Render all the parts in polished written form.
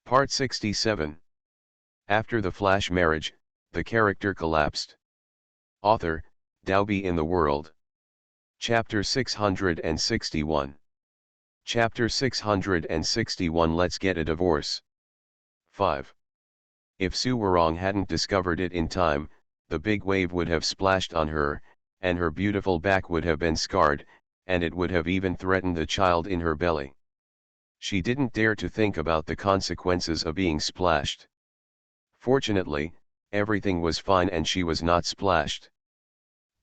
Part 67. After the flash marriage, the character collapsed. Author, Dalby in the World. Chapter 661. Chapter 661 Let's Get a Divorce. 5. If Su Warong hadn't discovered it in time, the big wave would have splashed on her, and her beautiful back would have been scarred, and it would have even threatened the child in her belly. She didn't dare to think about the consequences of being splashed. Fortunately, everything was fine and she was not splashed.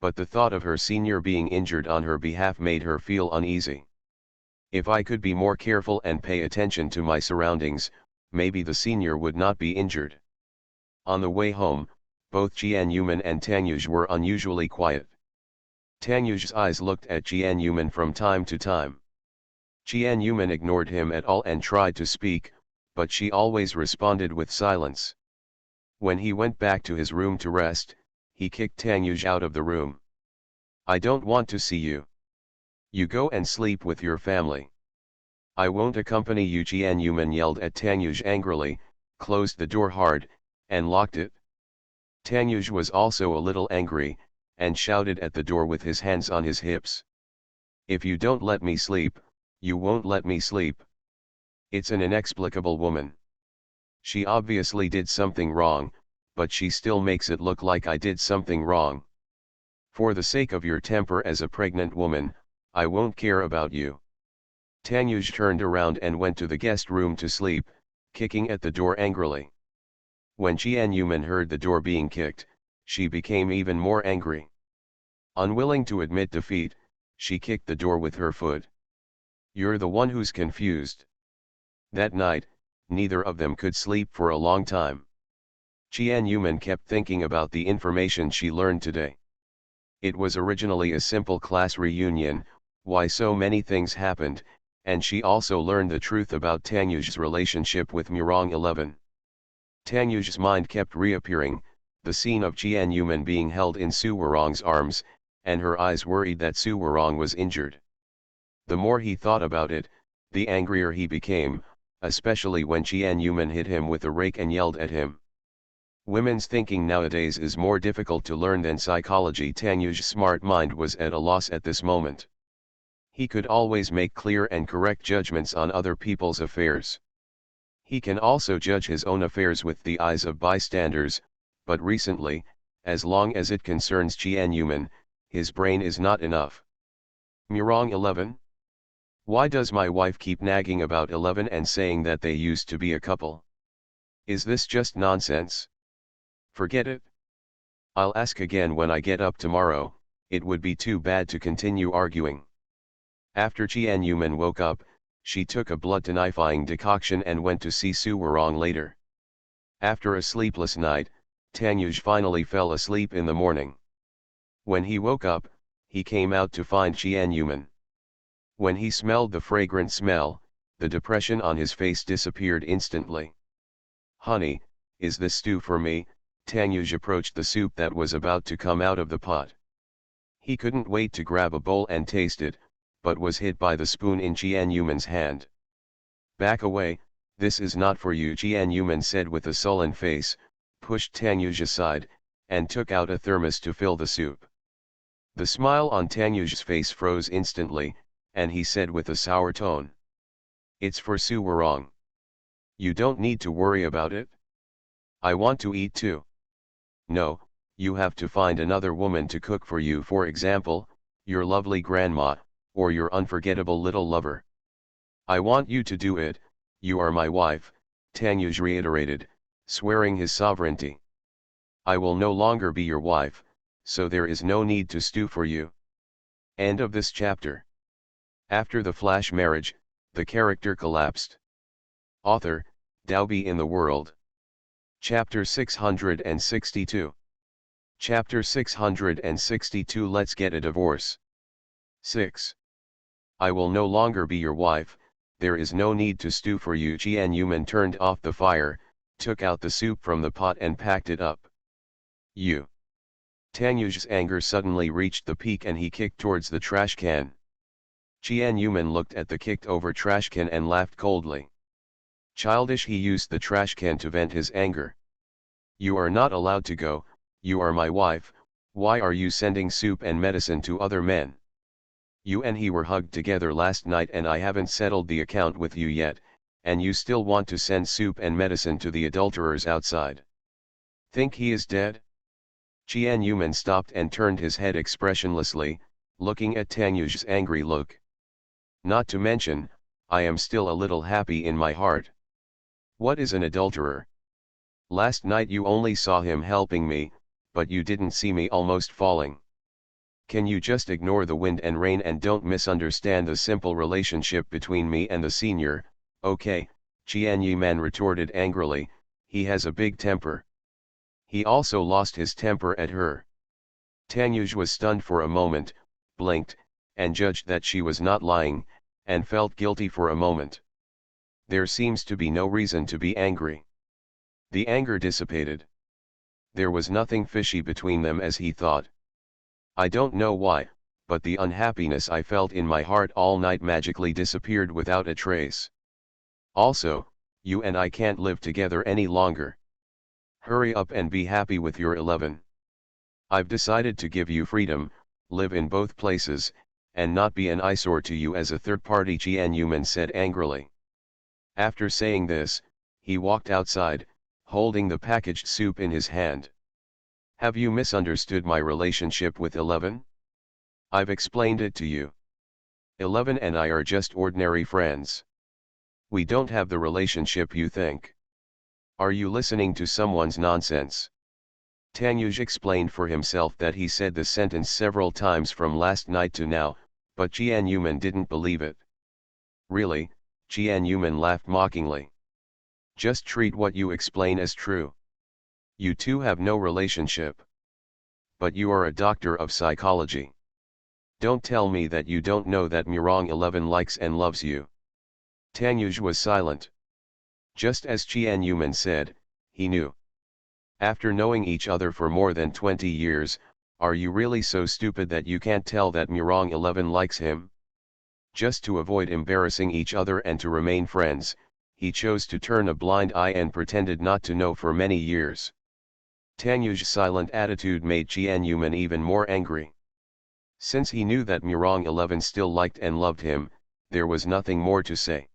But the thought of her senior being injured on her behalf made her feel uneasy. If I could be more careful and pay attention to my surroundings, maybe the senior would not be injured. On the way home, both Jian Yuman and Tang Yuj were unusually quiet. Tang Yuj's eyes looked at Jian Yuman from time to time. Jian Yuman ignored him at all and tried to speak, but she always responded with silence. When he went back to his room to rest, he kicked Tang Yuj out of the room. "I don't want to see you. You go and sleep with your family. I won't accompany you." Jian Yuman yelled at Tang Yuj angrily, closed the door hard, and locked it. Tang Yuj was also a little angry, and shouted at the door with his hands on his hips. "If you don't let me sleep, you won't let me sleep." It's an inexplicable woman. She obviously did something wrong, but she still makes it look like I did something wrong. For the sake of your temper as a pregnant woman, I won't care about you. Tang Yuj turned around and went to the guest room to sleep, kicking at the door angrily. When Jian Yuman heard the door being kicked, she became even more angry. Unwilling to admit defeat, she kicked the door with her foot. "You're the one who's confused." That night, neither of them could sleep for a long time. Jian Yuman kept thinking about the information she learned today. It was originally a simple class reunion, why so many things happened, and she also learned the truth about Tang Yuj's relationship with Murong 11. Tang Yuj's mind kept reappearing, the scene of Jian Yuman being held in Su Warong's arms, and her eyes worried that Su Warong was injured. The more he thought about it, the angrier he became, especially when Jian Yuman hit him with a rake and yelled at him. Women's thinking nowadays is more difficult to learn than psychology. Tang Yuj's smart mind was at a loss at this moment. He could always make clear and correct judgments on other people's affairs. He can also judge his own affairs with the eyes of bystanders, but recently, as long as it concerns Jian Yuman, his brain is not enough. Murong 11? Why does my wife keep nagging about 11 and saying that they used to be a couple? Is this just nonsense? Forget it. I'll ask again when I get up tomorrow. It would be too bad to continue arguing. After Jian Yuman woke up, she took a blood tonifying decoction and went to see Su Warong later. After a sleepless night, Tang Yuj finally fell asleep in the morning. When he woke up, he came out to find Jian Yuman. When he smelled the fragrant smell, the depression on his face disappeared instantly. "Honey, is this stew for me?" Tang Yuj approached the soup that was about to come out of the pot. He couldn't wait to grab a bowl and taste it, but was hit by the spoon in Jian Yuman's hand. "Back away, this is not for you," Jian Yuman said with a sullen face, pushed Tang Yuj aside, and took out a thermos to fill the soup. The smile on Tang Yuj's face froze instantly, and he said with a sour tone, "It's for Su Warong. You don't need to worry about it. I want to eat too." "No, you have to find another woman to cook for you, for example, your lovely grandma, or your unforgettable little lover." "I want you to do it, you are my wife," Tang Yuj reiterated, swearing his sovereignty. "I will no longer be your wife, so there is no need to stew for you." End of this chapter. After the flash marriage, the character collapsed. Author, Dalby in the World. Chapter 662. Chapter 662 Let's Get a Divorce. 6. I will no longer be your wife, there is no need to stew for you. Jian Yuman turned off the fire, took out the soup from the pot and packed it up. "You." Tang Yuj's anger suddenly reached the peak and he kicked towards the trash can. Jian Yuman looked at the kicked over trash can and laughed coldly. Childish, he used the trash can to vent his anger. You are not allowed to go, you are my wife, why are you sending soup and medicine to other men? You and he were hugged together last night and I haven't settled the account with you yet, and you still want to send soup and medicine to the adulterers outside. Think he is dead? Jian Yuman stopped and turned his head expressionlessly, looking at Tang Yu's angry look. Not to mention, I am still a little happy in my heart. What is an adulterer? Last night you only saw him helping me, but you didn't see me almost falling. Can you just ignore the wind and rain and don't misunderstand the simple relationship between me and the senior? Okay, Jian Yuman retorted angrily, he has a big temper. He also lost his temper at her. Tang Yuj was stunned for a moment, blinked, and judged that she was not lying, and felt guilty for a moment. There seems to be no reason to be angry. The anger dissipated. There was nothing fishy between them as he thought. I don't know why, but the unhappiness I felt in my heart all night magically disappeared without a trace. Also, you and I can't live together any longer. Hurry up and be happy with your 11. I've decided to give you freedom, live in both places, and not be an eyesore to you as a third party, Jian Yuman said angrily. After saying this, he walked outside, holding the packaged soup in his hand. Have you misunderstood my relationship with 11? I've explained it to you. 11 and I are just ordinary friends. We don't have the relationship you think. Are you listening to someone's nonsense? Tang Yuj explained for himself that he said the sentence several times from last night to now, but Jian Yuman didn't believe it. Really? Jian Yuman laughed mockingly. Just treat what you explain as true. You two have no relationship. But you are a doctor of psychology. Don't tell me that you don't know that Murong 11 likes and loves you. Tang Yuj was silent. Just as Jian Yuman said, he knew. After knowing each other for more than 20 years, are you really so stupid that you can't tell that Murong 11 likes him? Just to avoid embarrassing each other and to remain friends, he chose to turn a blind eye and pretended not to know for many years. Tang Yuj's silent attitude made Jian Yuman even more angry. Since he knew that Murong 11 still liked and loved him, there was nothing more to say.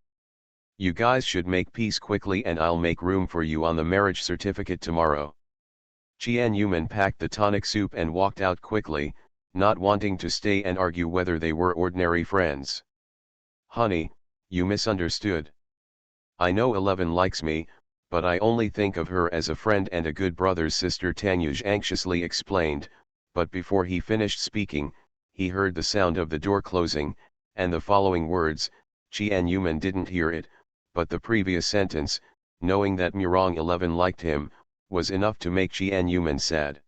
You guys should make peace quickly and I'll make room for you on the marriage certificate tomorrow. Jian Yuman packed the tonic soup and walked out quickly, not wanting to stay and argue whether they were ordinary friends. Honey, you misunderstood. I know 11 likes me, but I only think of her as a friend and a good brother's sister, Tang Yuj anxiously explained, but before he finished speaking, he heard the sound of the door closing, and the following words. Jian Yuman didn't hear it, but the previous sentence, knowing that Murong 11 liked him, was enough to make Jian Yuman sad.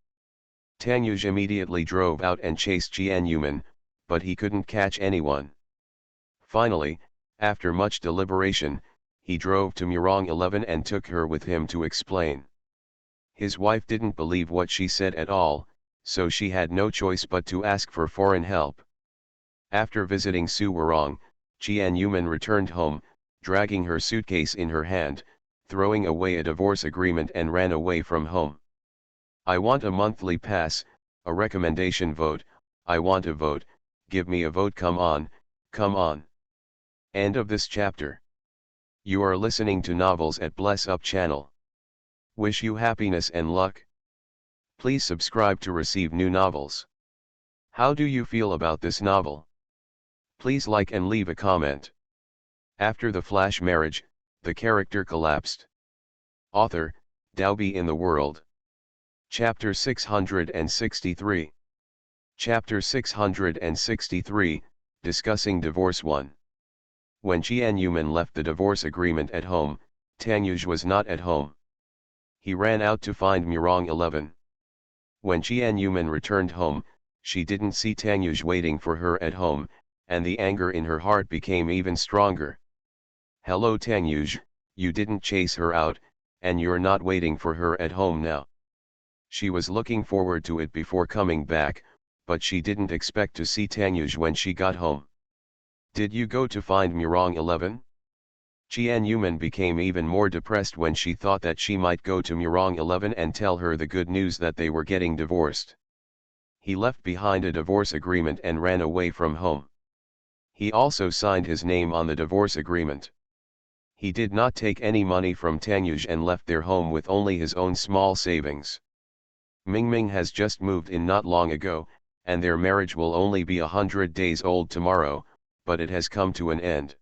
Tang Yuj immediately drove out and chased Jian Yuman, but he couldn't catch anyone. Finally, after much deliberation, he drove to Murong 11 and took her with him to explain. His wife didn't believe what she said at all, so she had no choice but to ask for foreign help. After visiting Su Warong, Jian Yuman returned home, dragging her suitcase in her hand, throwing away a divorce agreement and ran away from home. I want a monthly pass, a recommendation vote, I want a vote, give me a vote, come on, come on. End of this chapter. You are listening to novels at Bless Up channel. Wish you happiness and luck. Please subscribe to receive new novels. How do you feel about this novel? Please like and leave a comment. After the flash marriage, the character collapsed. Author, Daobi in the World. Chapter 663. Chapter 663, Discussing Divorce 1. When Jian Yuman left the divorce agreement at home, Tang Yuj was not at home. He ran out to find Murong 11. When Jian Yuman returned home, she didn't see Tang Yuj waiting for her at home, and the anger in her heart became even stronger. Hello Tang Yuj, you didn't chase her out, and you're not waiting for her at home now. She was looking forward to it before coming back, but she didn't expect to see Tang Yuj when she got home. Did you go to find Murong 11? Jian became even more depressed when she thought that she might go to Murong 11 and tell her the good news that they were getting divorced. He left behind a divorce agreement and ran away from home. He also signed his name on the divorce agreement. He did not take any money from Tangyuj and left their home with only his own small savings. Mingming has just moved in not long ago, and their marriage will only be 100 days old tomorrow, but it has come to an end.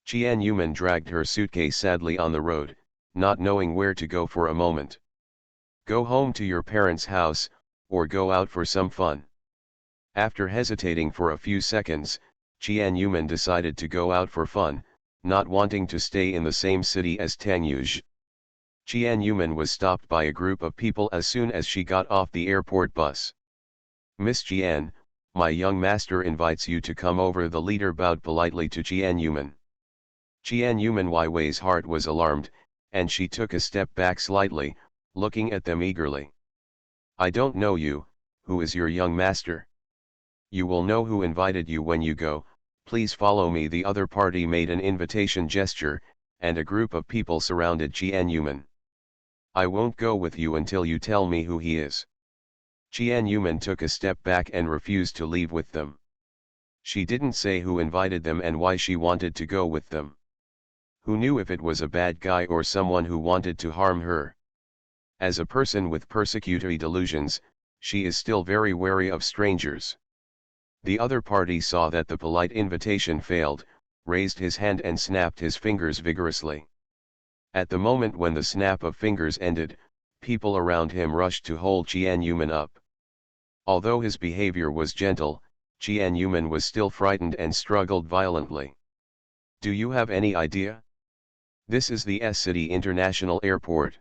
Jian Yuman dragged her suitcase sadly on the road, not knowing where to go for a moment. Go home to your parents' house, or go out for some fun. After hesitating for a few seconds, Jian Yuman decided to go out for fun, not wanting to stay in the same city as Tangyuj. Jian Yuman was stopped by a group of people as soon as she got off the airport bus. "Miss Jian, my young master invites you to come over." The leader bowed politely to Jian Yuman. Jian Yuman's heart was alarmed, and she took a step back slightly, looking at them eagerly. "I don't know you. Who is your young master?" "You will know who invited you when you go. Please follow me." The other party made an invitation gesture, and a group of people surrounded Jian Yuman. "I won't go with you until you tell me who he is." Jian Yuman took a step back and refused to leave with them. She didn't say who invited them and why she wanted to go with them. Who knew if it was a bad guy or someone who wanted to harm her? As a person with persecutory delusions, she is still very wary of strangers. The other party saw that the polite invitation failed, raised his hand and snapped his fingers vigorously. At the moment when the snap of fingers ended, people around him rushed to hold Jian Yuman up. Although his behavior was gentle, Jian Yuman was still frightened and struggled violently. "Do you have any idea? This is the S-City International Airport.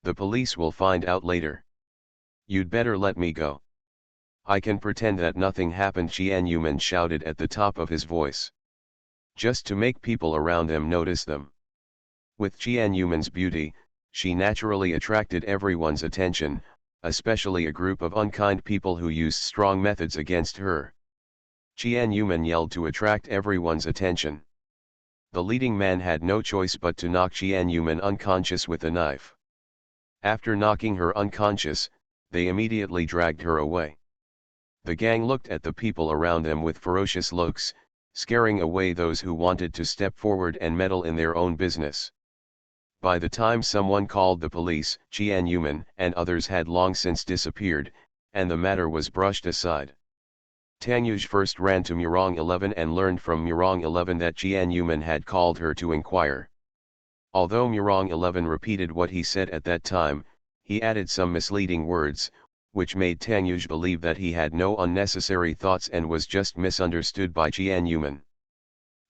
The police will find out later. You'd better let me go." "I can pretend that nothing happened," Jian Yuman shouted at the top of his voice. Just to make people around them notice them. With Jian Yuman's beauty, she naturally attracted everyone's attention, especially a group of unkind people who used strong methods against her. Jian Yuman yelled to attract everyone's attention. The leading man had no choice but to knock Jian Yuman unconscious with a knife. After knocking her unconscious, they immediately dragged her away. The gang looked at the people around them with ferocious looks, scaring away those who wanted to step forward and meddle in their own business. By the time someone called the police, Jian Yuman and others had long since disappeared, and the matter was brushed aside. Tangyuj first ran to Murong 11 and learned from Murong 11 that Jian Yuman had called her to inquire. Although Murong 11 repeated what he said at that time, he added some misleading words, which made Tangyuj believe that he had no unnecessary thoughts and was just misunderstood by Jian Yuman.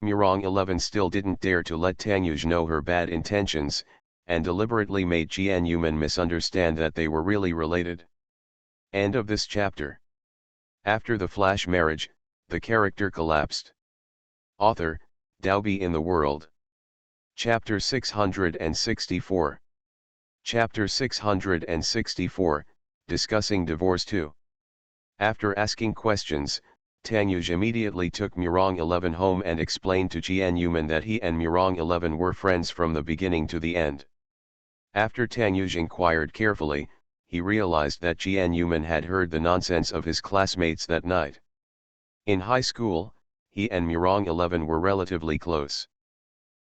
Murong 11 still didn't dare to let Tangyuj know her bad intentions, and deliberately made Jian Yuman misunderstand that they were really related. End of this chapter. After the flash marriage, the character collapsed. Author, Daobi in the World. Chapter 664. Chapter 664, Discussing Divorce 2. After asking questions, Tangyuj immediately took Murong 11 home and explained to Jian Yuman that he and Murong 11 were friends from the beginning to the end. After Tangyuj inquired carefully, he realized that Jian Yuman had heard the nonsense of his classmates that night. In high school, he and Murong 11 were relatively close.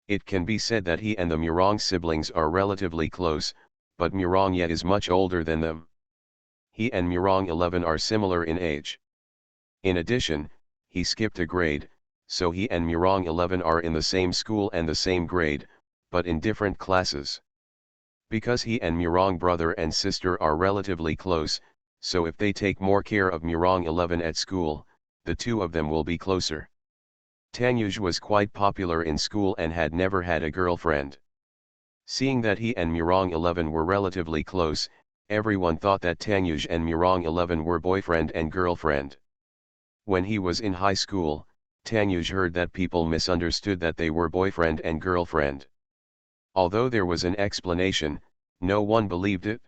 It can be said that he and the Murong siblings are relatively close, but Murong yet is much older than them. He and Murong 11 are similar in age. In addition, he skipped a grade, so he and Murong 11 are in the same school and the same grade, but in different classes. Because he and Murong brother and sister are relatively close, so if they take more care of Murong 11 at school, the two of them will be closer. Tangyuj was quite popular in school and had never had a girlfriend. Seeing that he and Murong 11 were relatively close, everyone thought that Tangyuj and Murong 11 were boyfriend and girlfriend. When he was in high school, Tangyuj heard that people misunderstood that they were boyfriend and girlfriend. Although there was an explanation, no one believed it.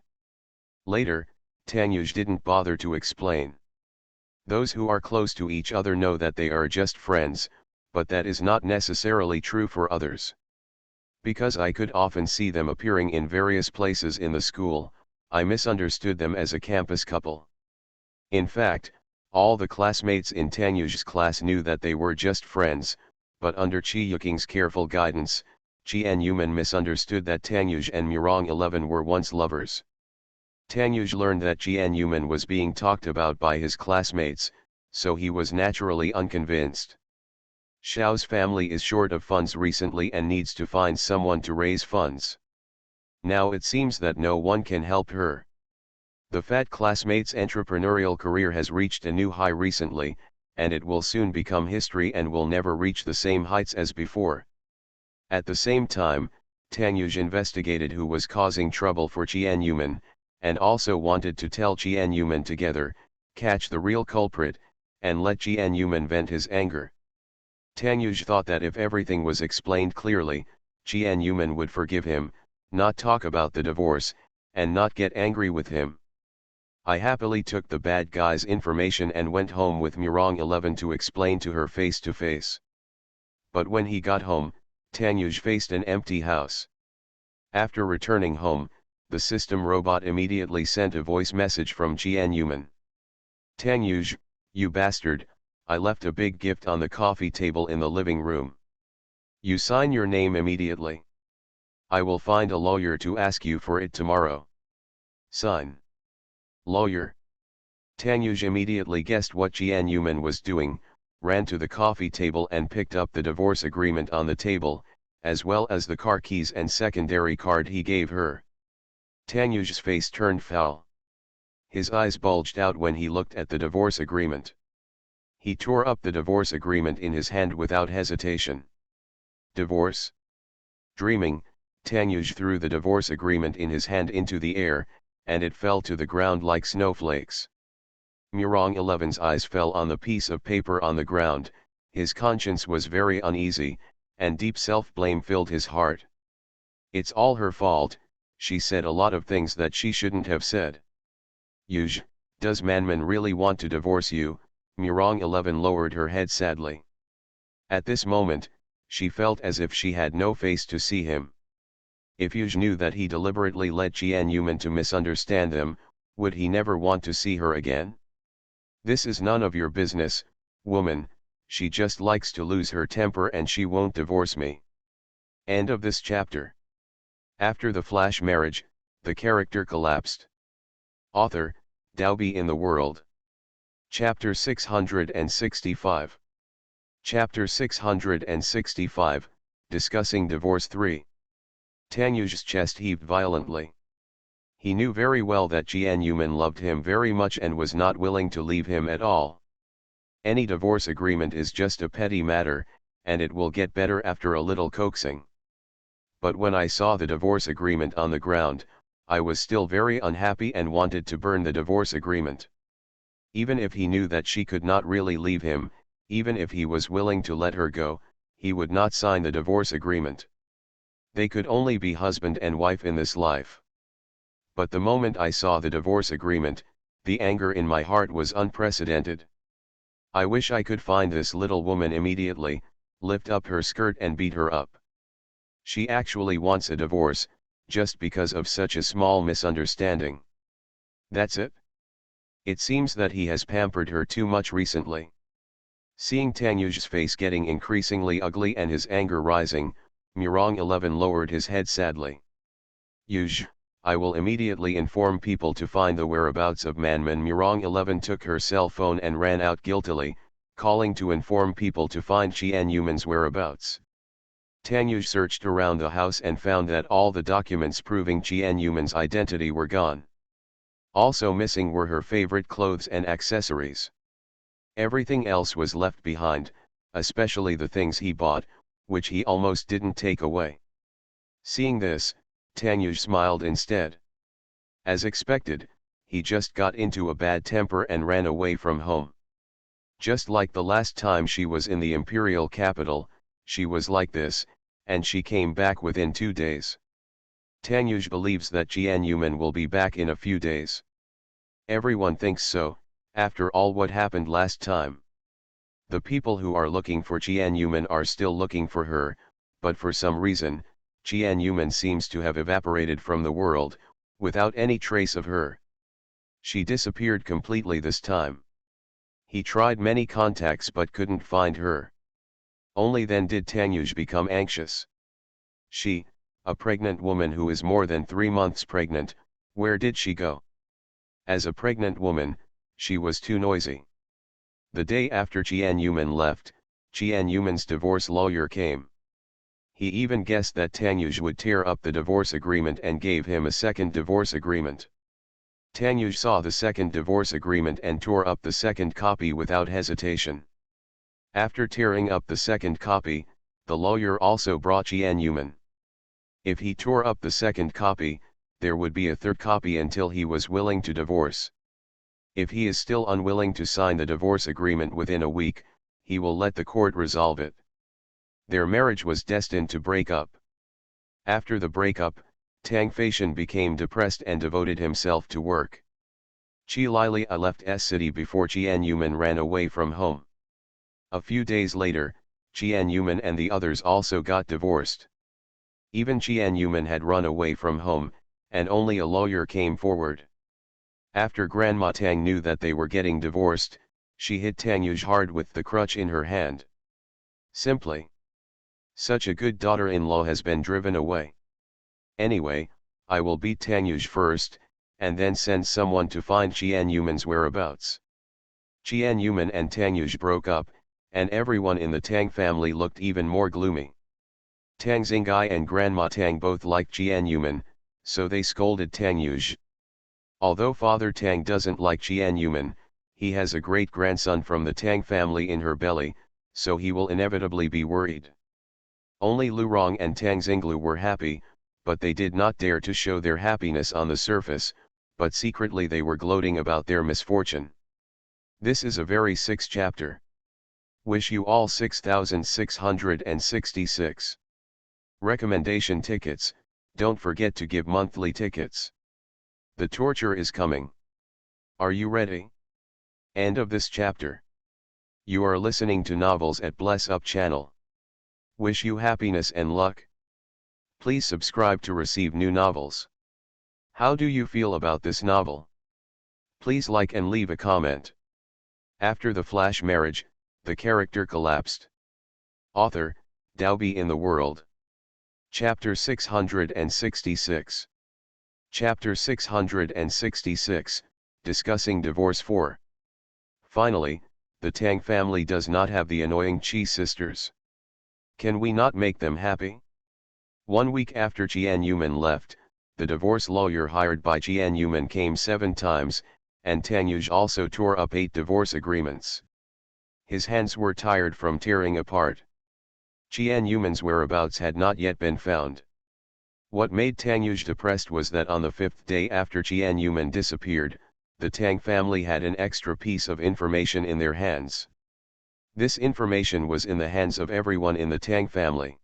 Later, Tangyuj didn't bother to explain. Those who are close to each other know that they are just friends, but that is not necessarily true for others. Because I could often see them appearing in various places in the school, I misunderstood them as a campus couple. In fact, all the classmates in Tanyuj's class knew that they were just friends, but under Chi Yuking's careful guidance, Chi and Yuman misunderstood that Tanyuj and Murong 11 were once lovers. Tanyuj learned that Chi and Yuman was being talked about by his classmates, so he was naturally unconvinced. Xiao's family is short of funds recently and needs to find someone to raise funds. Now it seems that no one can help her. The fat classmate's entrepreneurial career has reached a new high recently, and it will soon become history and will never reach the same heights as before. At the same time, Tanyuj investigated who was causing trouble for Chi and Yuman, and also wanted to tell Chi and Yuman together, catch the real culprit, and let Chi and Yuman vent his anger. Tanyuj thought that if everything was explained clearly, Chi and Yuman would forgive him, not talk about the divorce, and not get angry with him. I happily took the bad guy's information and went home with Murong 11 to explain to her face to face. But when he got home, Tanyuj faced an empty house. After returning home, the system robot immediately sent a voice message from Chi and Yuman. Tanyuj, you bastard, I left a big gift on the coffee table in the living room. You sign your name immediately. I will find a lawyer to ask you for it tomorrow. Sign. Lawyer. Tanyuj immediately guessed what Chi and Yuman was doing, ran to the coffee table and picked up the divorce agreement on the table, as well as the car keys and secondary card he gave her. Tanyuj's face turned foul. His eyes bulged out when he looked at the divorce agreement. He tore up the divorce agreement in his hand without hesitation. Divorce? Dreaming, Tanyuj threw the divorce agreement in his hand into the air, and it fell to the ground like snowflakes. Murong 11's eyes fell on the piece of paper on the ground, his conscience was very uneasy, and deep self-blame filled his heart. It's all her fault, she said a lot of things that she shouldn't have said. Yuj, does Manman really want to divorce you? Murong 11 lowered her head sadly. At this moment, she felt as if she had no face to see him. If Yuj knew that he deliberately led Chi and Yuman to misunderstand them, would he never want to see her again? This is none of your business, woman, she just likes to lose her temper and she won't divorce me. End of this chapter. After the flash marriage, the character collapsed. Author, Daobi in the World. Chapter 665. Chapter 665, Discussing Divorce 3. Tanyuj's chest heaved violently. He knew very well that Chi and Yuman loved him very much and was not willing to leave him at all. Any divorce agreement is just a petty matter, and it will get better after a little coaxing. But when I saw the divorce agreement on the ground, I was still very unhappy and wanted to burn the divorce agreement. Even if he knew that she could not really leave him, even if he was willing to let her go, he would not sign the divorce agreement. They could only be husband and wife in this life. But the moment I saw the divorce agreement, the anger in my heart was unprecedented. I wish I could find this little woman immediately, lift up her skirt and beat her up. She actually wants a divorce, just because of such a small misunderstanding. That's it? It seems that he has pampered her too much recently. Seeing Tanyuj's face getting increasingly ugly and his anger rising, Murong 11 lowered his head sadly. Yuj, I will immediately inform people to find the whereabouts of Manman. Murong 11 took her cell phone and ran out guiltily, calling to inform people to find Chi and Yuman's whereabouts. Tanyuj searched around the house and found that all the documents proving Chi and Yuman's identity were gone. Also missing were her favorite clothes and accessories. Everything else was left behind, especially the things he bought, which he almost didn't take away. Seeing this, Tanyuj smiled instead. As expected, he just got into a bad temper and ran away from home. Just like the last time she was in the imperial capital, she was like this, and she came back within 2 days. Tanyuj believes that Chi and Yuman will be back in a few days. Everyone thinks so, after all what happened last time. The people who are looking for Chi and Yuman are still looking for her, but for some reason, Qian Yuman seems to have evaporated from the world, without any trace of her. She disappeared completely this time. He tried many contacts but couldn't find her. Only then did Tangyuj become anxious. She, a pregnant woman who is more than 3 months pregnant, where did she go? As a pregnant woman, she was too noisy. The day after Qian Yuman left, Qian Yuman's divorce lawyer came. He even guessed that Tangyuj would tear up the divorce agreement and gave him a second divorce agreement. Tangyuj saw the second divorce agreement and tore up the second copy without hesitation. After tearing up the second copy, the lawyer also brought Qian Yuman. If he tore up the second copy, there would be a third copy until he was willing to divorce. If he is still unwilling to sign the divorce agreement within a week, he will let the court resolve it. Their marriage was destined to break up. After the breakup, Tang Feishan became depressed and devoted himself to work. Qi Lilia left S city before Qian Yuman ran away from home. A few days later, Qian Yuman and the others also got divorced. Even Qian Yuman had run away from home, and only a lawyer came forward. After Grandma Tang knew that they were getting divorced, she hit Tangyuj hard with the crutch in her hand. Simply, such a good daughter-in-law has been driven away. Anyway, I will beat Tangyuj first, and then send someone to find Qian Yuman's whereabouts. Qian Yuman and Tangyuj broke up, and everyone in the Tang family looked even more gloomy. Tang Xingai and Grandma Tang both liked Qian Yuman, so they scolded Tangyuj. Although Father Tang doesn't like Qian Yuman, he has a great-grandson from the Tang family in her belly, so he will inevitably be worried. Only Lu Rong and Tang Xinglu were happy, but they did not dare to show their happiness on the surface, but secretly they were gloating about their misfortune. This is a very sick chapter. Wish you all 6,666. Recommendation tickets, don't forget to give monthly tickets. The torture is coming. Are you ready? End of this chapter. You are listening to Novels at Bless Up channel. Wish you happiness and luck. Please subscribe to receive new novels. How do you feel about this novel? Please like and leave a comment. After the flash marriage, the character collapsed. Author, Daobi in the World. Chapter 666. Chapter 666, Discussing Divorce 4. Finally, the Tang family does not have the annoying Qi sisters. Can we not make them happy? 1 week after Qian Yuman left, the divorce lawyer hired by Qian Yuman came 7 times, and Tangyuj also tore up 8 divorce agreements. His hands were tired from tearing apart. Qian Yuman's whereabouts had not yet been found. What made Tangyuj depressed was that on the 5th day after Qian Yuman disappeared, the Tang family had an extra piece of information in their hands. This information was in the hands of everyone in the Tang family.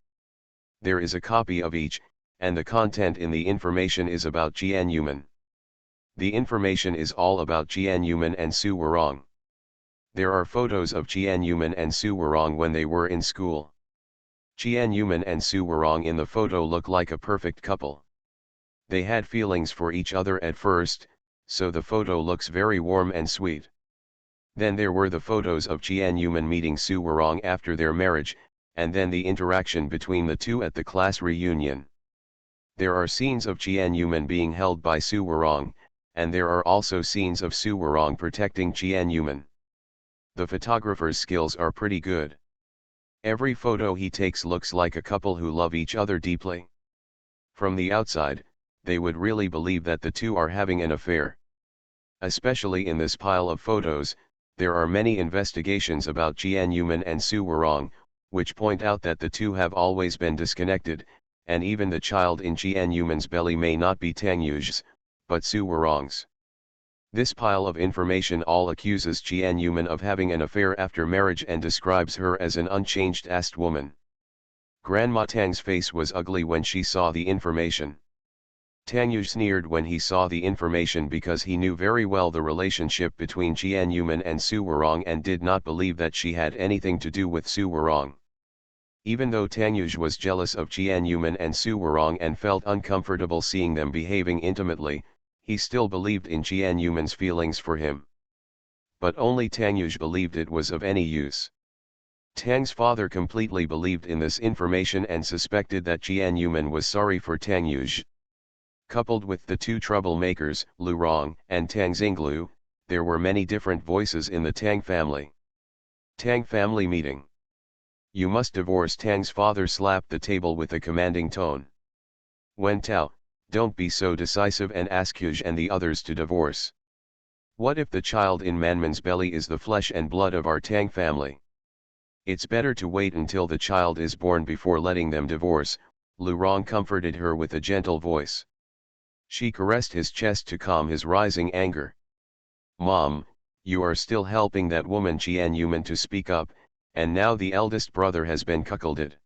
There is a copy of each, and the content in the information is about Qian Yuman. The information is all about Qian Yuman and Su Warong. There are photos of Qian Yuman and Su Warong when they were in school. Qian Yuman and Su Warong in the photo look like a perfect couple. They had feelings for each other at first, so the photo looks very warm and sweet. Then there were the photos of Qian Yuman meeting Su Warong after their marriage, and then the interaction between the two at the class reunion. There are scenes of Qian Yuman being held by Su Warong, and there are also scenes of Su Warong protecting Qian Yuman. The photographer's skills are pretty good. Every photo he takes looks like a couple who love each other deeply. From the outside, they would really believe that the two are having an affair. Especially in this pile of photos, there are many investigations about Qian Yuman and Su Warong, which point out that the two have always been disconnected, and even the child in Qian Yuman's belly may not be Tangyuj's, but Su Warong's. This pile of information all accuses Qian Yuman of having an affair after marriage and describes her as an unchanged caste woman. Grandma Tang's face was ugly when she saw the information. Tangyuj sneered when he saw the information because he knew very well the relationship between Qian Yuman and Su Warong and did not believe that she had anything to do with Su Warong. Even though Tang Yuj was jealous of Jian Yuman and Su Warong and felt uncomfortable seeing them behaving intimately, he still believed in Jian Yuman's feelings for him. But only Tang Yuj believed it was of any use. Tang's father completely believed in this information and suspected that Jian Yuman was sorry for Tang Yuj. Coupled with the two troublemakers, Lu Rong and Tang Xinglu, there were many different voices in the Tang family. Tang family meeting. You must divorce. Tang's father slapped the table with a commanding tone. Wen Tao, don't be so decisive and ask Huj and the others to divorce. What if the child in Manman's belly is the flesh and blood of our Tang family? It's better to wait until the child is born before letting them divorce, Lu Rong comforted her with a gentle voice. She caressed his chest to calm his rising anger. Mom, you are still helping that woman Jian Yuman to speak up, and now the eldest brother has been cuckolded.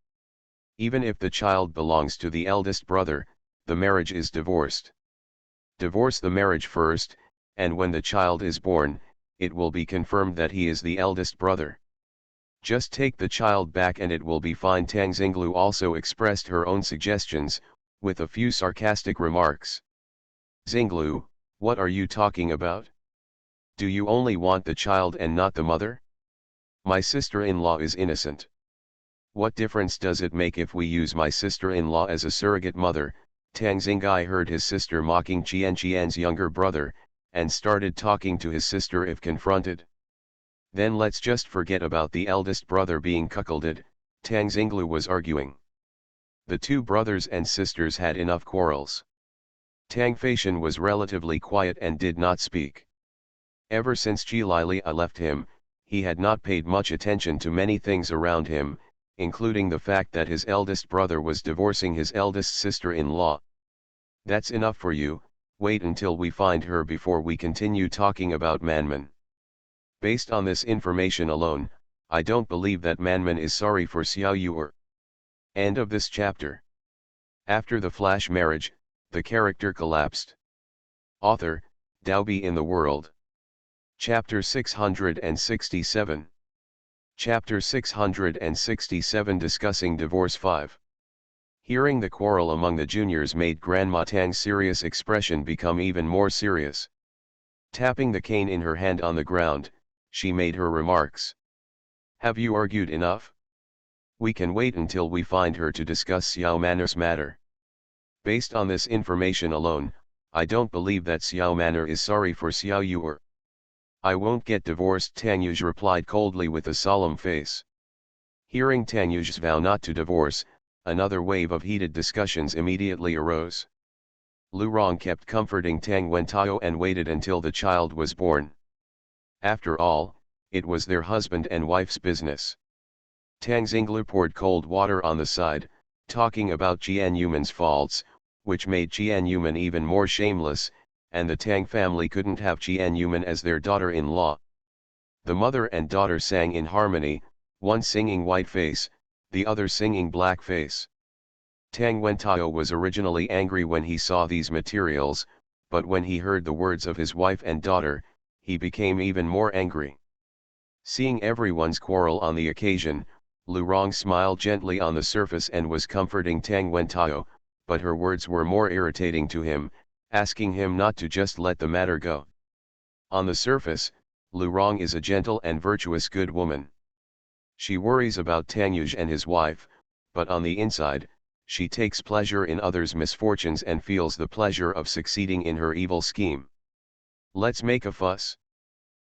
Even if the child belongs to the eldest brother, the marriage is divorced. Divorce the marriage first, and when the child is born, it will be confirmed that he is the eldest brother. Just take the child back and it will be fine. Tang Xinglu also expressed her own suggestions, with a few sarcastic remarks. Xinglu, what are you talking about? Do you only want the child and not the mother? My sister-in-law is innocent. What difference does it make if we use my sister-in-law as a surrogate mother? Tang Xingai heard his sister mocking Qian's younger brother, and started talking to his sister if confronted. Then let's just forget about the eldest brother being cuckolded, Tang Xinglu was arguing. The two brothers and sisters had enough quarrels. Tang Feishan was relatively quiet and did not speak. Ever since Lilia left him, he had not paid much attention to many things around him, including the fact that his eldest brother was divorcing his eldest sister-in-law. That's enough for you, wait until we find her before we continue talking about Manman. Based on this information alone, I don't believe that Manman is sorry for Xiao Yuer. End of this chapter. After the flash marriage, the character collapsed. Author, Daobi in the World. Chapter 667. Chapter 667 Discussing Divorce 5. Hearing the quarrel among the juniors made Grandma Tang's serious expression become even more serious. Tapping the cane in her hand on the ground, she made her remarks. Have you argued enough? We can wait until we find her to discuss Xiao Manner's matter. Based on this information alone, I don't believe that Xiao Manner is sorry for Xiao Yuer. I won't get divorced, Tang Yuj replied coldly with a solemn face. Hearing Tang Yuj's vow not to divorce, another wave of heated discussions immediately arose. Lu Rong kept comforting Tang Wentao and waited until the child was born. After all, it was their husband and wife's business. Tang Xinglu poured cold water on the side, talking about Jian Yuman's faults, which made Jian Yuman even more shameless, and the Tang family couldn't have Jian Yuman as their daughter-in-law. The mother and daughter sang in harmony, one singing White Face, the other singing Black Face. Tang Wentao was originally angry when he saw these materials, but when he heard the words of his wife and daughter, he became even more angry. Seeing everyone's quarrel on the occasion, Lu Rong smiled gently on the surface and was comforting Tang Wentao, but her words were more irritating to him, asking him not to just let the matter go. On the surface, Lu Rong is a gentle and virtuous good woman. She worries about Tang Yuj and his wife, but on the inside, she takes pleasure in others' misfortunes and feels the pleasure of succeeding in her evil scheme. Let's make a fuss.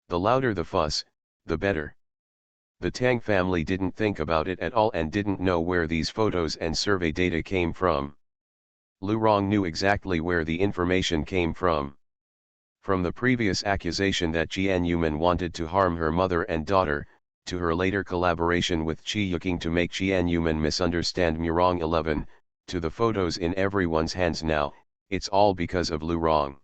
The louder the fuss, the better. The Tang family didn't think about it at all and didn't know where these photos and survey data came from. Lu Rong knew exactly where the information came from. From the previous accusation that Jian Yuman wanted to harm her mother and daughter, to her later collaboration with Qi Yuqing to make Jian Yuman misunderstand Murong 11, to the photos in everyone's hands now, it's all because of Lu Rong.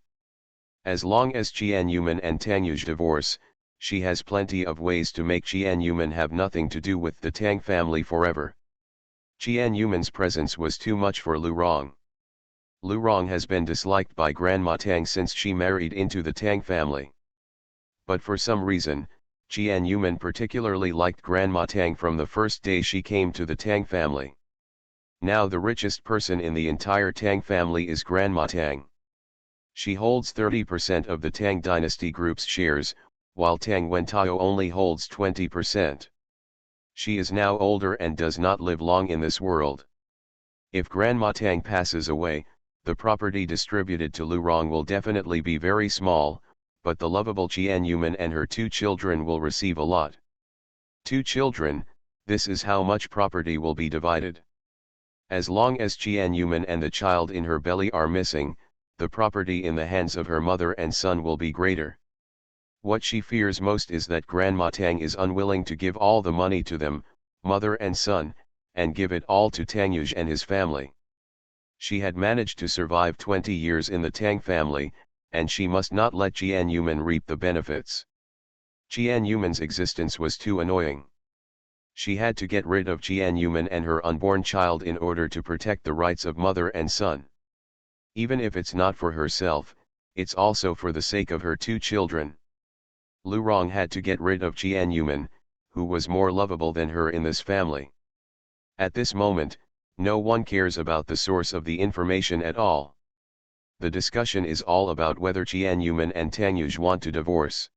As long as Jian Yuman and Tang Yuj divorce, she has plenty of ways to make Jian Yuman have nothing to do with the Tang family forever. Jian Yuman's presence was too much for Lu Rong. Lu Rong has been disliked by Grandma Tang since she married into the Tang family. But for some reason, Jianyuman particularly liked Grandma Tang from the first day she came to the Tang family. Now the richest person in the entire Tang family is Grandma Tang. She holds 30% of the Tang dynasty group's shares, while Tang Wentao only holds 20%. She is now older and does not live long in this world. If Grandma Tang passes away, the property distributed to Lu Rong will definitely be very small, but the lovable Jianyuman and her 2 children will receive a lot. 2 children, this is how much property will be divided. As long as Jianyuman and the child in her belly are missing, the property in the hands of her mother and son will be greater. What she fears most is that Grandma Tang is unwilling to give all the money to them, mother and son, and give it all to Tangyuj and his family. She had managed to survive 20 years in the Tang family, and she must not let Jianyuman reap the benefits. Jianyuman's existence was too annoying. She had to get rid of Jianyuman and her unborn child in order to protect the rights of mother and son. Even if it's not for herself, it's also for the sake of her 2 children. Lu Rong had to get rid of Jianyuman, who was more lovable than her in this family. At this moment, no one cares about the source of the information at all. The discussion is all about whether Jianyuman and Tangyuj want to divorce.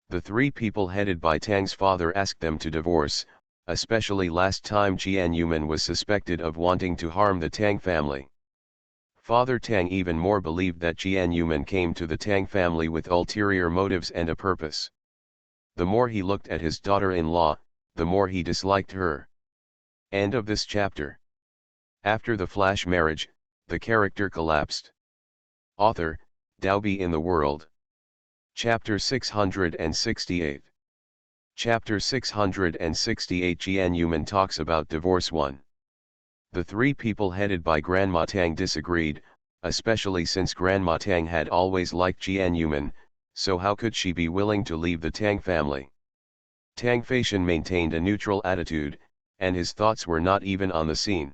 The 3 people headed by Tang's father asked them to divorce, especially last time Jianyuman was suspected of wanting to harm the Tang family. Father Tang even more believed that Jianyuman came to the Tang family with ulterior motives and a purpose. The more he looked at his daughter-in-law, the more he disliked her. End of this chapter. After the flash marriage, the character collapsed. Author, Daobi in the World. Chapter 668. Chapter 668 Jianyuman talks about divorce 1. The 3 people headed by Grandma Tang disagreed, especially since Grandma Tang had always liked Jianyuman, so how could she be willing to leave the Tang family? Tang Feishan maintained a neutral attitude, and his thoughts were not even on the scene.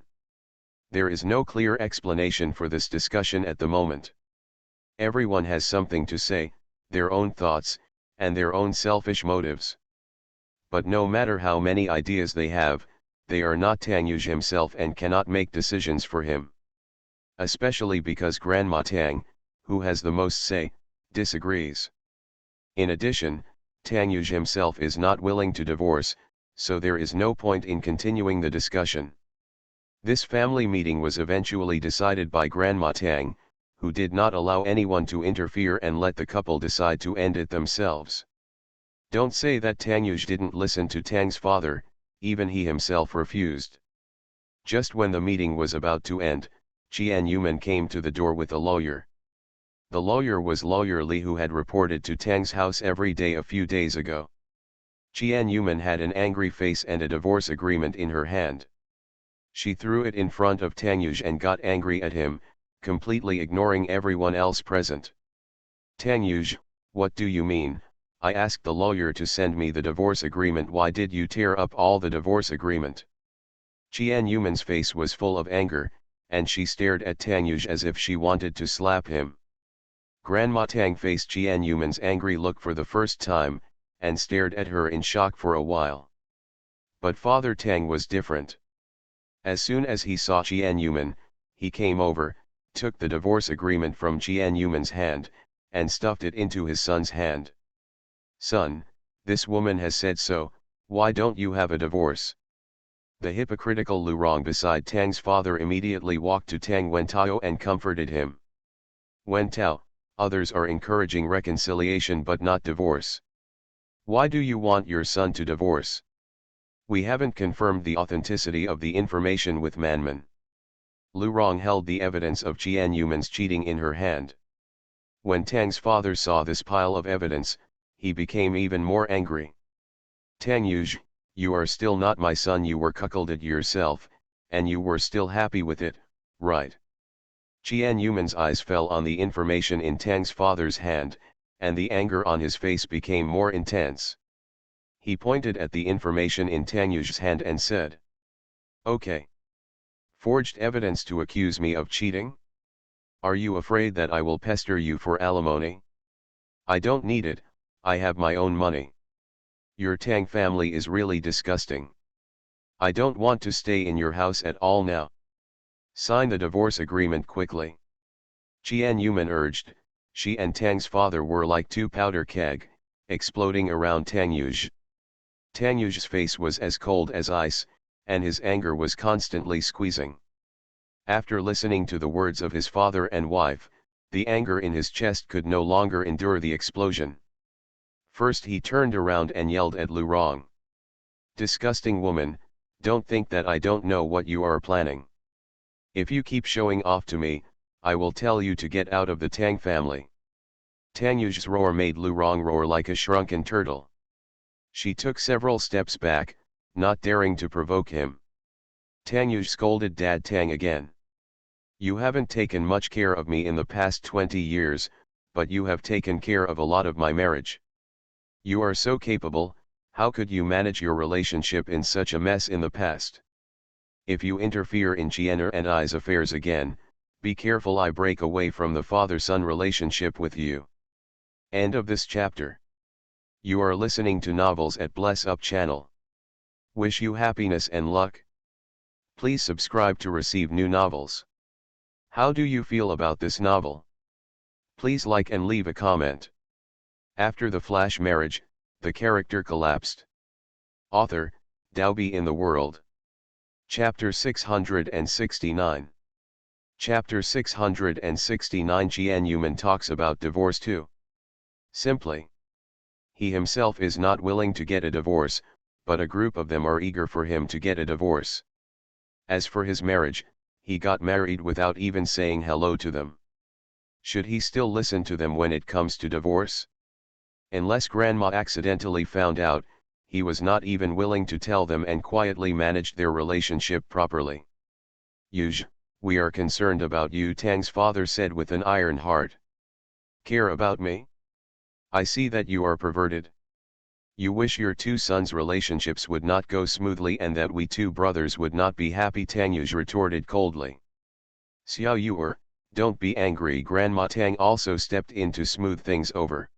There is no clear explanation for this discussion at the moment. Everyone has something to say, their own thoughts, and their own selfish motives. But no matter how many ideas they have, they are not Tangyuj himself and cannot make decisions for him. Especially because Grandma Tang, who has the most say, disagrees. In addition, Tangyuj himself is not willing to divorce, so there is no point in continuing the discussion. This family meeting was eventually decided by Grandma Tang, who did not allow anyone to interfere and let the couple decide to end it themselves. Don't say that Tangyuj didn't listen to Tang's father, even he himself refused. Just when the meeting was about to end, Jianyuman came to the door with a lawyer. The lawyer was Lawyer Li, who had reported to Tang's house every day a few days ago. Jianyuman had an angry face and a divorce agreement in her hand. She threw it in front of Tangyuj and got angry at him, completely ignoring everyone else present. Tangyuj, what do you mean? I asked the lawyer to send me the divorce agreement. Why did you tear up all the divorce agreement? Jianyuman's face was full of anger, and she stared at Tangyuj as if she wanted to slap him. Grandma Tang faced Jianyuman's angry look for the first time, and stared at her in shock for a while. But Father Tang was different. As soon as he saw Jianyuman, he came over, took the divorce agreement from Jianyuman's hand, and stuffed it into his son's hand. Son, this woman has said so, why don't you have a divorce? The hypocritical Lu Rong beside Tang's father immediately walked to Tang Wentao and comforted him. Wentao, others are encouraging reconciliation but not divorce. Why do you want your son to divorce? We haven't confirmed the authenticity of the information with Manman. Lu Rong held the evidence of Jianyuman's cheating in her hand. When Tang's father saw this pile of evidence, he became even more angry. Tangyuj, you are still not my son. You were cuckolded yourself, and you were still happy with it, right? Jianyuman's eyes fell on the information in Tang's father's hand, and the anger on his face became more intense. He pointed at the information in Tangyuj's hand and said, "Okay. Forged evidence to accuse me of cheating? Are you afraid that I will pester you for alimony? I don't need it, I have my own money." Your Tang family is really disgusting. I don't want to stay in your house at all now. Sign the divorce agreement quickly. Qian Yuman urged. She and Tang's father were like two powder keg, exploding around Tang Yuj. Tang Yuj's face was as cold as ice, and his anger was constantly squeezing. After listening to the words of his father and wife, the anger in his chest could no longer endure the explosion. First he turned around and yelled at Lu Rong. Disgusting woman, don't think that I don't know what you are planning. If you keep showing off to me, I will tell you to get out of the Tang family. Tang Yuj's roar made Lu Rong roar like a shrunken turtle. She took several steps back, not daring to provoke him. Tang Yuj scolded Dad Tang again. You haven't taken much care of me in the past 20 years, but you have taken care of a lot of my marriage. You are so capable, how could you manage your relationship in such a mess in the past? If you interfere in Qian'er and I's affairs again, be careful I break away from the father-son relationship with you. End of this chapter. You are listening to Novels at Bless Up channel. Wish you happiness and luck. Please subscribe to receive new novels. How do you feel about this novel? Please like and leave a comment. After the flash marriage, the character collapsed. Author, Daobi in the World. Chapter 669. Chapter 669 Qian Yuman talks about divorce too. Simply. He himself is not willing to get a divorce, but a group of them are eager for him to get a divorce. As for his marriage, he got married without even saying hello to them. Should he still listen to them when it comes to divorce? Unless grandma accidentally found out, he was not even willing to tell them and quietly managed their relationship properly. Yuj, we are concerned about you, Tang's father said with an iron heart. Care about me? I see that you are perverted. You wish your two sons' relationships would not go smoothly and that we two brothers would not be happy, Tang Yuj retorted coldly. Xiao Yuer, don't be angry. Grandma Tang also stepped in to smooth things over.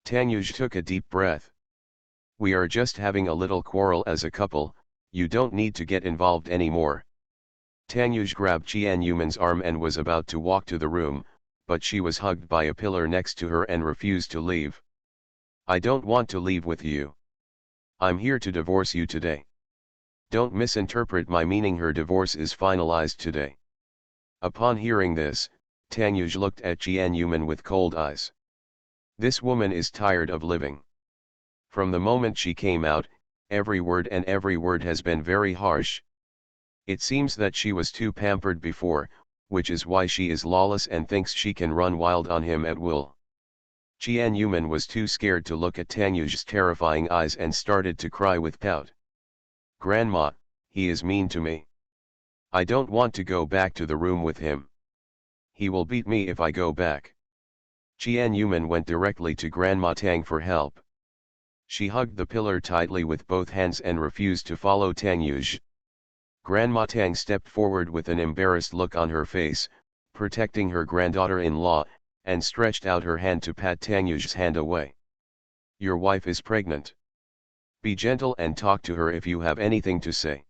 Tang Yuj took a deep breath. We are just having a little quarrel as a couple, you don't need to get involved anymore. Tang Yuj grabbed Qian Yuman's arm and was about to walk to the room, but she was hugged by a pillar next to her and refused to leave. I don't want to leave with you. I'm here to divorce you today. Don't misinterpret my meaning. Her divorce is finalized today. Upon hearing this, Tang Yuj looked at Qian Yuman with cold eyes. This woman is tired of living. From the moment she came out, every word has been very harsh. It seems that she was too pampered before, which is why she is lawless and thinks she can run wild on him at will. Qian Yuman was too scared to look at Tang Yuj's terrifying eyes and started to cry with pout. Grandma, he is mean to me. I don't want to go back to the room with him. He will beat me if I go back. Qian Yuman went directly to Grandma Tang for help. She hugged the pillar tightly with both hands and refused to follow Tang Yuj. Grandma Tang stepped forward with an embarrassed look on her face, protecting her granddaughter-in-law, and stretched out her hand to pat Tang Yuj's hand away. Your wife is pregnant. Be gentle and talk to her if you have anything to say.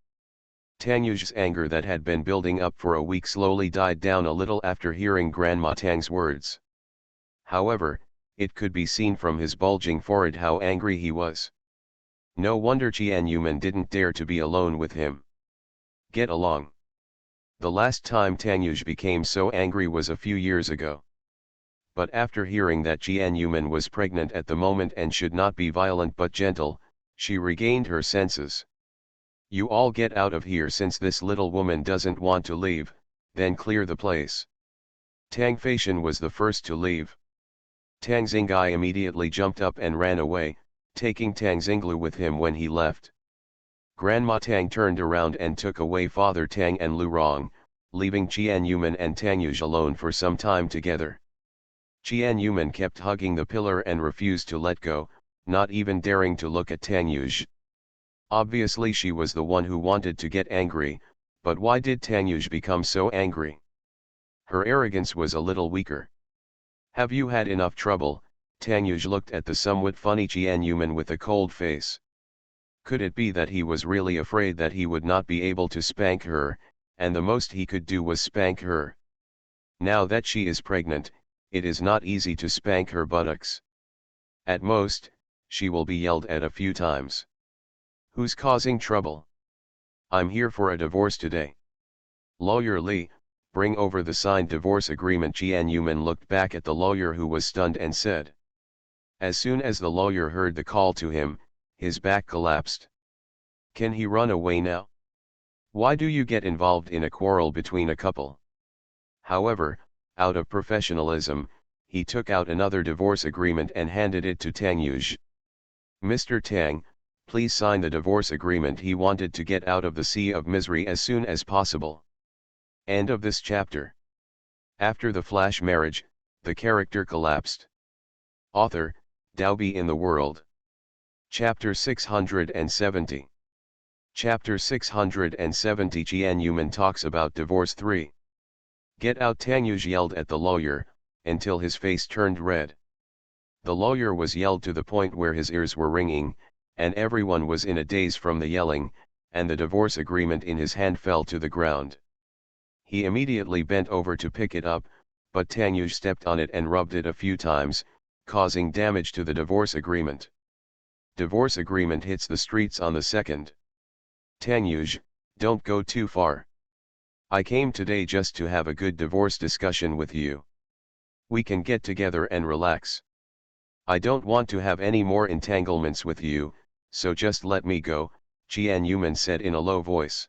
Tang Yuj's anger that had been building up for a week slowly died down a little after hearing Grandma Tang's words. However, it could be seen from his bulging forehead how angry he was. No wonder Qian Yuman didn't dare to be alone with him. Get along. The last time Tang Yuj became so angry was a few years ago. But after hearing that Qian Yuman was pregnant at the moment and should not be violent but gentle, she regained her senses. You all get out of here since this little woman doesn't want to leave, then clear the place. Tang Feishan was the first to leave. Tang Xingai immediately jumped up and ran away, taking Tang Xinglu with him when he left. Grandma Tang turned around and took away Father Tang and Lu Rong, leaving Qian Yuman and Tang Yuj alone for some time together. Qian Yuman kept hugging the pillar and refused to let go, not even daring to look at Tang Yuj. Obviously she was the one who wanted to get angry, but why did Tang Yuj become so angry? Her arrogance was a little weaker. Have you had enough trouble, Tanyuj looked at the somewhat funny Jianyuman with a cold face. Could it be that he was really afraid that he would not be able to spank her, and the most he could do was spank her? Now that she is pregnant, it is not easy to spank her buttocks. At most, she will be yelled at a few times. Who's causing trouble? I'm here for a divorce today. Lawyer Lee, bring over the signed divorce agreement. Jianyuman looked back at the lawyer, who was stunned, and said. As soon as the lawyer heard the call to him, his back collapsed. Can he run away now? Why do you get involved in a quarrel between a couple? However, out of professionalism, he took out another divorce agreement and handed it to Tanyuj. Mr. Tang, please sign the divorce agreement. He wanted to get out of the sea of misery as soon as possible. End of this chapter. After the flash marriage, the character collapsed. Author, Daobi in the World. Chapter 670. Chapter 670. Jianyuman talks about divorce 3. Get out, Tanyuj yelled at the lawyer, until his face turned red. The lawyer was yelled to the point where his ears were ringing, and everyone was in a daze from the yelling, and the divorce agreement in his hand fell to the ground. He immediately bent over to pick it up, but Tanyuj stepped on it and rubbed it a few times, causing damage to the divorce agreement. Divorce agreement hits the streets on the 2nd. Tanyuj, don't go too far. I came today just to have a good divorce discussion with you. We can get together and relax. I don't want to have any more entanglements with you, so just let me go, Jianyuman said in a low voice.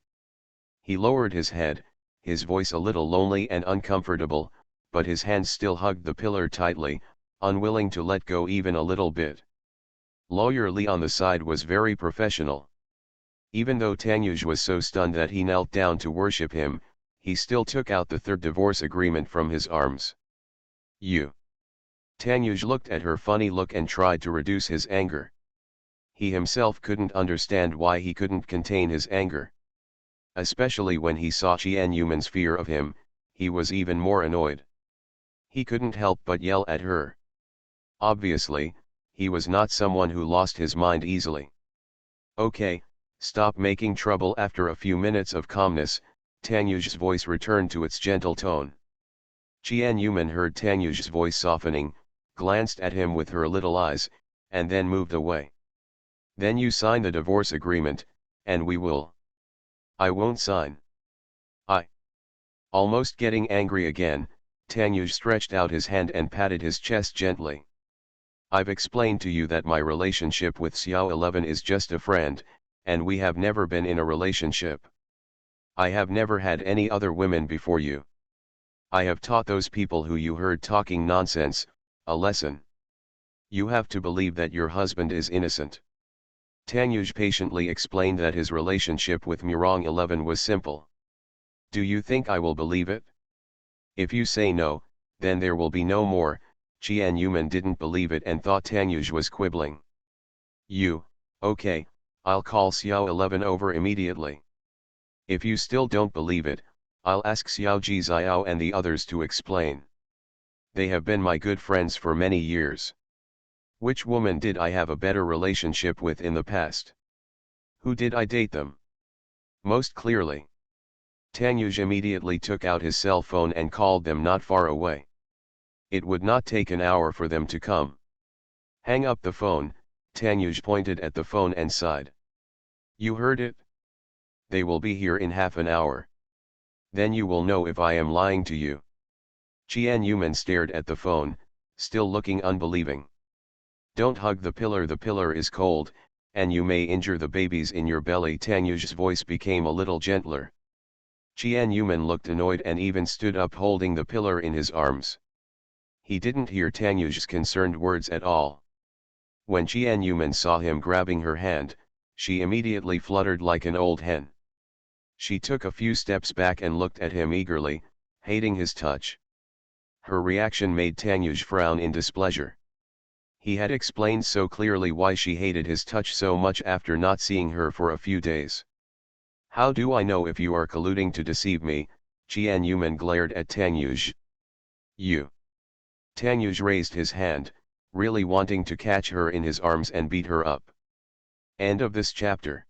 He lowered his head, his voice a little lonely and uncomfortable, but his hands still hugged the pillar tightly, unwilling to let go even a little bit. Lawyer Lee on the side was very professional. Even though Tanyuj was so stunned that he knelt down to worship him, he still took out the 3rd divorce agreement from his arms. You. Tanyuj looked at her funny look and tried to reduce his anger. He himself couldn't understand why he couldn't contain his anger. Especially when he saw Jianyuman's fear of him, he was even more annoyed. He couldn't help but yell at her. Obviously, he was not someone who lost his mind easily. Okay, stop making trouble. After a few minutes of calmness, Tanyuj's voice returned to its gentle tone. Jianyuman heard Tanyuj's voice softening, glanced at him with her little eyes, and then moved away. Then you sign the divorce agreement, and we will. I won't sign. Almost getting angry again, Tanyuj stretched out his hand and patted his chest gently. I've explained to you that my relationship with Xiao 11 is just a friend, and we have never been in a relationship. I have never had any other women before you. I have taught those people who you heard talking nonsense, a lesson. You have to believe that your husband is innocent. Tanyuj patiently explained that his relationship with Murong 11 was simple. Do you think I will believe it? If you say no, then there will be no more. Jianyuman didn't believe it and thought Tanyuj was quibbling. Okay, I'll call Xiao 11 over immediately. If you still don't believe it, I'll ask Xiao Jixiao and the others to explain. They have been my good friends for many years. Which woman did I have a better relationship with in the past? Who did I date them? Most clearly. Tanyuj immediately took out his cell phone and called them not far away. It would not take an hour for them to come. Hang up the phone, Tanyuj pointed at the phone and sighed. You heard it? They will be here in half an hour. Then you will know if I am lying to you. Jianyuman stared at the phone, still looking unbelieving. Don't hug the pillar is cold, and you may injure the babies in your belly. Tanyuj's voice became a little gentler. Jianyuman looked annoyed and even stood up holding the pillar in his arms. He didn't hear Tanyuj's concerned words at all. When Jianyuman saw him grabbing her hand, she immediately fluttered like an old hen. She took a few steps back and looked at him eagerly, hating his touch. Her reaction made Tanyuj frown in displeasure. He had explained so clearly why she hated his touch so much after not seeing her for a few days. How do I know if you are colluding to deceive me? Jianyuman glared at Tanyuj. You. Tanyuj raised his hand, really wanting to catch her in his arms and beat her up. End of this chapter.